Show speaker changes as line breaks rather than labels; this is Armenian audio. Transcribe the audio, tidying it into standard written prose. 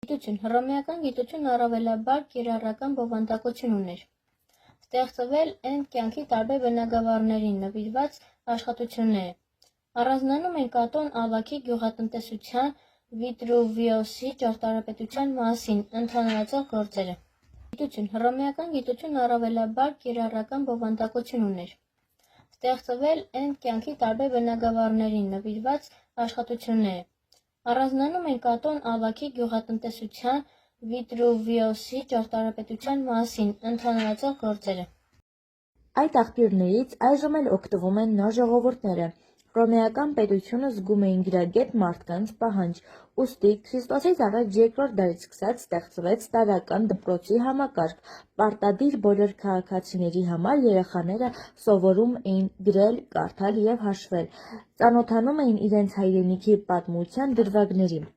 Գիտություն Հռոմեական գիտությունը առավելաբար կիրառական բովանդակություն ուներ։ Ստեղծվել են կյանքի տարբեր բնագավառներին նվիրված աշխատությունները։ Առանձնանում են Կատոն ավագի գյուղատնտեսության, Վիտրուվիոսի ճարտարապետության մասին ընդհանրացող գործերը։ Գիտություն Հռոմեական գիտությունը առավելաբար կիրառական բովանդակություն ուներ։ Ստեղծվել են կյանքի տարբեր բնագավառներին նվիրված աշխատությունները։ Առանձնանում են Կատոն ավագի գյուղատնտեսության, Վիտրուվիոսի ճարտարապետության մասին ընդհանրացող գործերը։
Այդ աղբյուրներից այժմ էլ օգտվում են նոր ժողովուրդները։ Հռոմեական պետությունը զգում է ինգրագետ մարդկանց պահանջ, ուստի Քրիստոսից առաջ 2-րդ դարից սկսած ստեղծվեց տարրական դպրոցի համակարգ։ Պարտադիր բոլոր քաղաքացիների համար երեխաները սովորում էին գրել, կարդալ և հաշվել, ծանոթանում էին իրենց հայրենիքի պատմության դրվագներին։